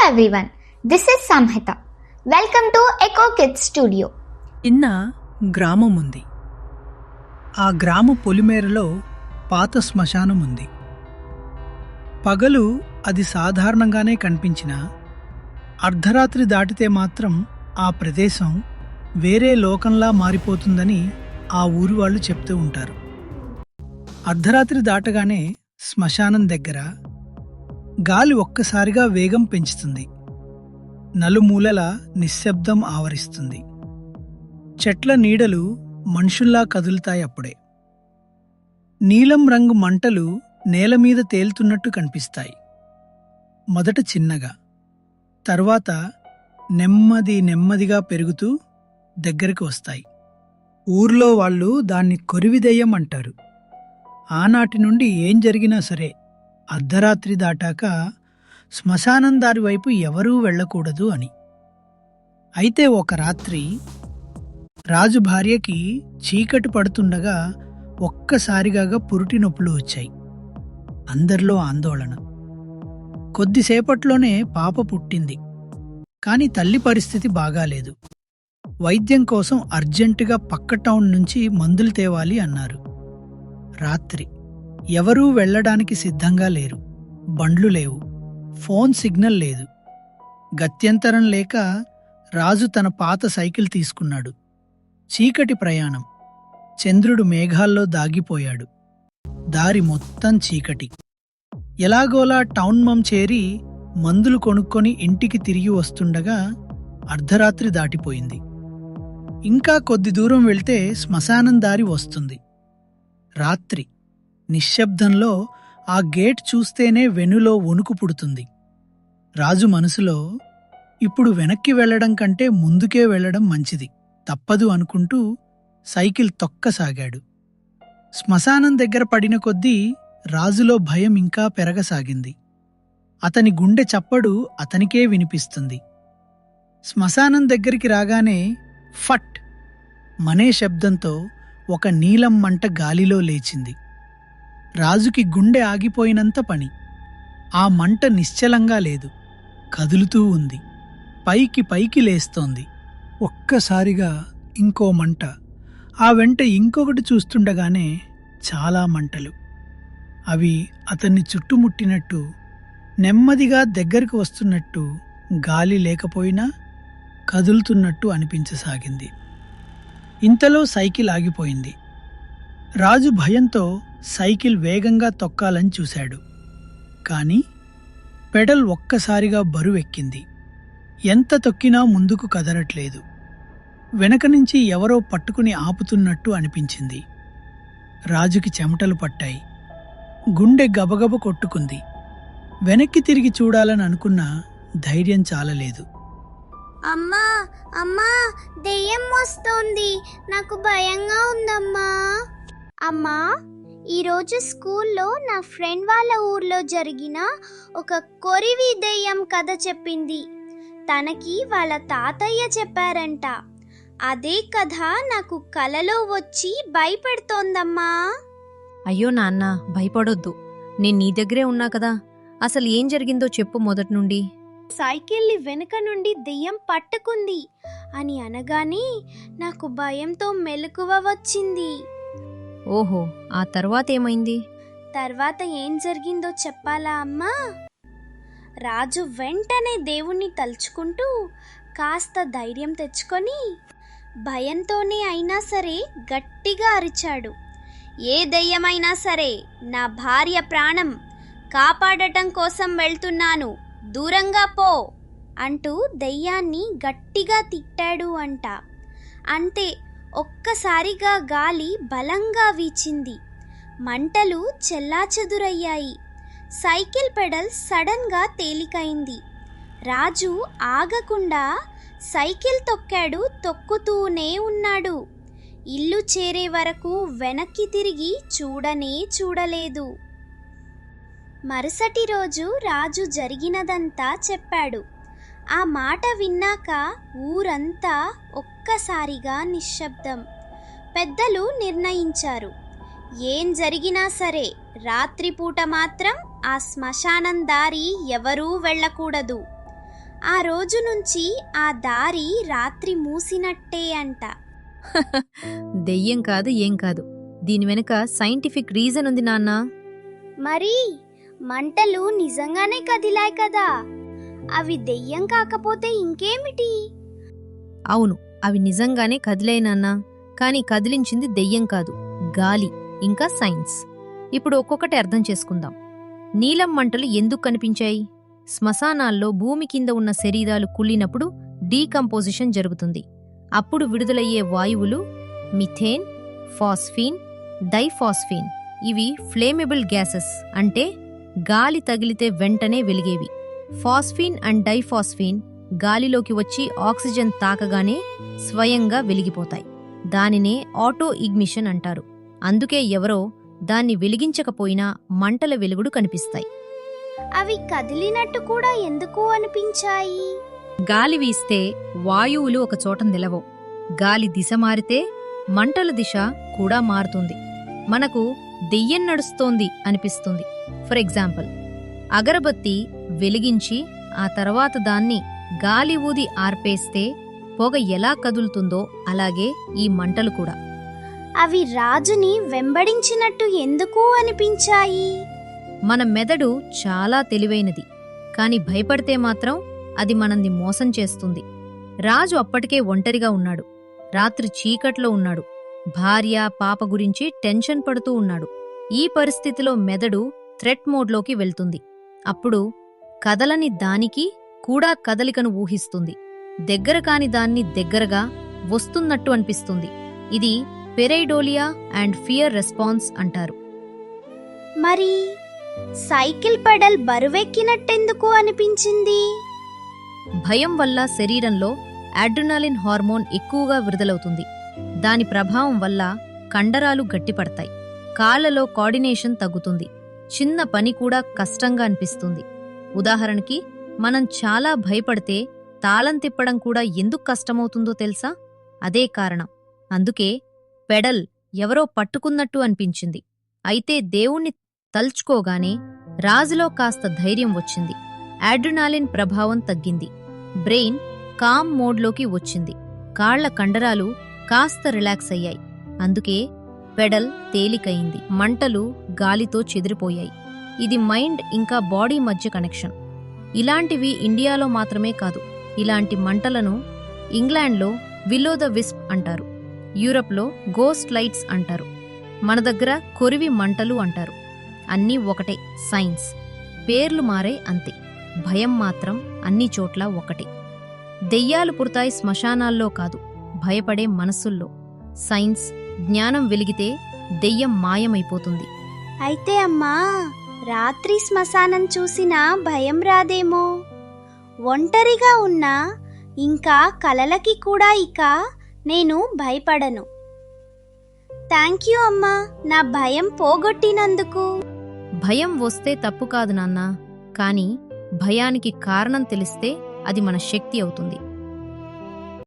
everyone, this is Samhita. Welcome to Echo Kids Studio. చిన్న గ్రామం ఉంది. ఆ గ్రామ పొలిమేరలో పాత శ్మశానం ఉంది. పగలు అది సాధారణంగానే కనిపించినా అర్ధరాత్రి దాటితే మాత్రం ఆ ప్రదేశం వేరే లోకంలా మారిపోతుందని ఆ ఊరి వాళ్ళు చెప్తూ ఉంటారు. అర్ధరాత్రి దాటగానే శ్మశానం దగ్గర గాలి ఒక్కసారిగా వేగం పెంచుతుంది. నలుమూలలా నిశ్శబ్దం ఆవరిస్తుంది. చెట్ల నీడలు మనుషుల్లా కదులుతాయి. అప్పుడే నీలం రంగు మంటలు నేలమీద తేలుతున్నట్టు కనిపిస్తాయి. మొదట చిన్నగా, తర్వాత నెమ్మదిగా పెరుగుతూ దగ్గరికి వస్తాయి. ఊర్లో వాళ్ళు దాన్ని కొరివిదెయ్యం అంటారు. ఆనాటి నుండి ఏం జరిగినా సరే అర్ధరాత్రి దాటాక శ్మశానం దారి వైపు ఎవరూ వెళ్ళకూడదు అని. అయితే ఒక రాత్రి రాజు భార్యకి చీకటి పడుతుండగా ఒక్కసారిగా పురుటి నొప్పులు వచ్చాయి. అందరిలో ఆందోళన. కొద్దిసేపట్లోనే పాప పుట్టింది. కాని తల్లి పరిస్థితి బాగాలేదు. వైద్యం కోసం అర్జెంటుగా పక్క టౌన్ నుంచి మందులు తేవాలి అన్నారు. రాత్రి ఎవరూ వెళ్లడానికి సిద్ధంగా లేరు. బండ్లు లేవు, ఫోన్ సిగ్నల్ లేదు. గత్యంతరం లేక రాజు తన పాత సైకిల్ తీసుకున్నాడు. చీకటి ప్రయాణం. చంద్రుడు మేఘాల్లో దాగిపోయాడు. దారి మొత్తం చీకటి. ఎలాగోలా టౌన్ మం చేరి మందులు కొనుక్కొని ఇంటికి తిరిగి వస్తుండగా అర్ధరాత్రి దాటిపోయింది. ఇంకా కొద్ది దూరం వెళ్తే శ్మశానం దారి వస్తుంది. రాత్రి నిశ్శబ్దంలో ఆ గేట్ చూస్తేనే వెన్నులో వణుకు పుడుతుంది. రాజు మనసులో, ఇప్పుడు వెనక్కి వెళ్లడం కంటే ముందుకే వెళ్లడం మంచిది, తప్పదు అనుకుంటూ సైకిల్ తొక్కసాగాడు. శ్మశానం దగ్గర పడిన కొద్దీ రాజులో భయం ఇంకా పెరగసాగింది. అతని గుండె చప్పుడు అతనికే వినిపిస్తుంది. శ్మశానం దగ్గరికి రాగానే ఫట్ మనే శబ్దంతో ఒక నీలం మంట గాలిలో లేచింది. రాజుకి గుండె ఆగిపోయినంత పని. ఆ మంట నిశ్చలంగా లేదు, కదులుతూ ఉంది. పైకి లేస్తోంది. ఒక్కసారిగా ఇంకో మంట, ఆ వెంట ఇంకొకటి. చూస్తుండగానే చాలా మంటలు. అవి అతన్ని చుట్టుముట్టినట్టు, నెమ్మదిగా దగ్గరికి వస్తున్నట్టు, గాలి లేకపోయినా కదులుతున్నట్టు అనిపించసాగింది. ఇంతలో సైకిల్ ఆగిపోయింది. రాజు భయంతో సైకిల్ వేగంగా తొక్కాలని చూశాడు. కాని పెడల్ ఒక్కసారిగా బరువెక్కింది. ఎంత తొక్కినా ముందుకు కదలట్లేదు. వెనక నుంచి ఎవరో పట్టుకుని ఆపుతున్నట్టు అనిపించింది. రాజుకి చెమటలు పట్టాయి. గుండె గబగబ కొట్టుకుంది. వెనక్కి తిరిగి చూడాలని అనుకున్నా ధైర్యం చాలలేదు. అమ్మా అమ్మా, దెయ్యం వస్తోంది, నాకు భయంగా ఉందమ్మా. అమ్మా, ఈరోజు స్కూల్లో నా ఫ్రెండ్ వాళ్ళ ఊర్లో జరిగిన ఒక కొరివి దెయ్యం కథ చెప్పింది. తనకి వాళ్ళ తాతయ్య చెప్పారంట. అదే కథ నాకు కలలో వచ్చి భయపెడుతోందమ్మా. అయ్యో నాన్న, భయపడొద్దు. నేను నీ దగ్గరే ఉన్నా కదా. అసలు ఏం జరిగిందో చెప్పు మొదటి నుండి. సైకిల్ని వెనుక నుండి దెయ్యం పట్టుకుంది అని అనగానే నాకు భయంతో మెలకువ వచ్చింది. ఓహో, ఆ తర్వాత ఏమైంది? తర్వాత ఏం జరిగిందో చెప్పాలా అమ్మా? రాజు వెంటనే దేవుణ్ణి తలుచుకుంటూ కాస్త ధైర్యం తెచ్చుకొని భయంతోనే అయినా సరే గట్టిగా అరిచాడు. ఏ దెయ్యమైనా సరే నా భార్య ప్రాణం కాపాడటం కోసం వెళ్తున్నాను, దూరంగా పో అంటూ దెయ్యాన్ని గట్టిగా తిట్టాడు అంట. అంతే, ఒక్కసారిగా గాలి బలంగా వీచింది. మంటలు చెల్లాచెదురయ్యాయి. సైకిల్ పెడల్ సడన్గా తేలికైంది. రాజు ఆగకుండా సైకిల్ తొక్కాడు, తొక్కుతూనే ఉన్నాడు. ఇల్లు చేరే వరకు వెనక్కి తిరిగి చూడలేదు. మరుసటి రోజు రాజు జరిగినదంతా చెప్పాడు. ఆ మాట విన్నాక ఊరంతా ఒక్కసారిగా నిశ్శబ్దం. పెద్దలు నిర్ణయించారు, ఏం జరిగినా సరే రాత్రిపూట మాత్రం ఆ శ్మశానం దారి ఎవరూ వెళ్ళకూడదు. ఆ రోజు నుంచి ఆ దారి రాత్రి మూసినట్టే అంట. దెయ్యం కాదు, ఏం కాదు. దీని వెనుక సైంటిఫిక్ రీజన్ ఉంది నాన్నా. మరి మంటలు నిజంగానే కదిలాయి కదా, అవి దెయ్యం కాకపోతే ఇంకేమిటి? అవును, అవి నిజంగానే కదిలాయి నాన్నా. కానీ కదిలించింది దెయ్యం కాదు, గాలి, ఇంకా సైన్స్. ఇప్పుడు ఒక్కొక్కటి అర్థం చేసుకుందాం. నీలం మంటలు ఎందుకు కనిపించాయి? శ్మశానాల్లో భూమి కింద ఉన్న శరీరాలు కుళ్ళినప్పుడు డీకంపోజిషన్ జరుగుతుంది. అప్పుడు విడుదలయ్యే వాయువులు మిథేన్, ఫాస్ఫీన్, డైఫాస్ఫీన్. ఇవి ఫ్లేమబుల్ గ్యాసెస్, అంటే గాలి తగిలితే వెంటనే వెలిగేవి. ఫాస్ఫీన్ అండ్ డైఫాస్ఫీన్ గాలిలోకి వచ్చి ఆక్సిజన్ తాకగానే స్వయంగా వెలిగిపోతాయి. దానినే ఆటో ఇగ్నిషన్ అంటారు. అందుకే ఎవరో దాన్ని వెలిగించకపోయినా మంటల వెలుగుడు కనిపిస్తాయి. అవి కదిలినట్టు కూడా ఎందుకు అనిపించాయి? గాలి వీస్తే వాయువులు ఒక చోట నిలవవు. గాలి దిశ మారితే మంటల దిశ కూడా మారుతుంది. మనకు దెయ్యం నడుస్తోంది అనిపిస్తుంది. ఫర్ ఎగ్జాంపుల్, అగరబత్తి వెలిగించి ఆ తర్వాత దాన్ని గాలి ఊది ఆర్పేస్తే పొగ ఎలా కదులుతుందో అలాగే ఈ మంటలు కూడా. అవి రాజుని వెంబడించినట్టు ఎందుకు అనిపించాయి? మన మెదడు చాలా తెలివైనది, కాని భయపడితే మాత్రం అది మనల్ని మోసం చేస్తుంది. రాజు అప్పటికే ఒంటరిగా ఉన్నాడు. రాత్రి చీకట్లో ఉన్నాడు. భార్య, పాప గురించి టెన్షన్ పడుతూ ఉన్నాడు. ఈ పరిస్థితిలో మెదడు థ్రెట్ మోడ్లోకి వెళ్తుంది. అప్పుడు కదలని దానికి కూడా కదలికను ఊహిస్తుంది. దగ్గర కాని దాన్ని దగ్గరగా వస్తున్నట్టు అనిపిస్తుంది. ఇది పెరైడోలియా అండ్ ఫియర్ రెస్పాన్స్ అంటారు. మరి సైకిల్ పెడల్ బరువెక్కినట్టెందుకు అనిపించింది? భయం వల్ల శరీరంలో అడ్రినాలిన్ హార్మోన్ ఎక్కువగా విడుదలవుతుంది. దాని ప్రభావం వల్ల కండరాలు గట్టిపడతాయి. కాళ్లలో కోఆర్డినేషన్ తగ్గుతుంది. చిన్న పని కూడా కష్టంగా అనిపిస్తుంది. ఉదాహరణకి, మనం చాలా భయపడితే తాళం తిప్పడం కూడా ఎందుకు కష్టమవుతుందో తెలుసా? అదే కారణం. అందుకే పెడల్ ఎవరో పట్టుకున్నట్టు అనిపించింది. అయితే దేవుణ్ణి తల్చుకోగానే రాజులో కాస్త ధైర్యం వచ్చింది. అడ్రినాలిన్ ప్రభావం తగ్గింది. బ్రెయిన్ కామ్ మోడ్లోకి వచ్చింది. కాళ్ల కండరాలు కాస్త రిలాక్స్ అయ్యాయి. అందుకే పెడల్ తేలికయింది. మంటలు గాలితో చెదిరిపోయాయి. ఇది మైండ్ ఇంకా బాడీ మధ్య కనెక్షన్. ఇలాంటివి ఇండియాలో మాత్రమే కాదు. ఇలాంటి మంటలను ఇంగ్లాండ్లో విలో ద విస్ప్ అంటారు. యూరప్లో గోస్ట్ లైట్స్ అంటారు. మన దగ్గర కొరివి మంటలు అంటారు. అన్నీ ఒకటే, సైన్స్. పేర్లు మారే అంతే. భయం మాత్రం అన్ని చోట్ల ఒకటే. దెయ్యాలు పుడతాయి శ్మశానాల్లో కాదు, భయపడే మనసుల్లో. సైన్స్, జ్ఞానం వెలిగితే దెయ్యం మాయమైపోతుంది. అయితే అమ్మా, రాత్రి శ్మశానం చూసినా భయం రాదేమో. ఒంటరిగా ఉన్నా ఇంకా కలలకి కూడా ఇక నేను భయపడను. థ్యాంక్ యూ అమ్మా, నా భయం పోగొట్టినందుకు. భయం వస్తే తప్పు కాదు నాన్నా, కాని భయానికి కారణం తెలిస్తే అది మన శక్తి అవుతుంది.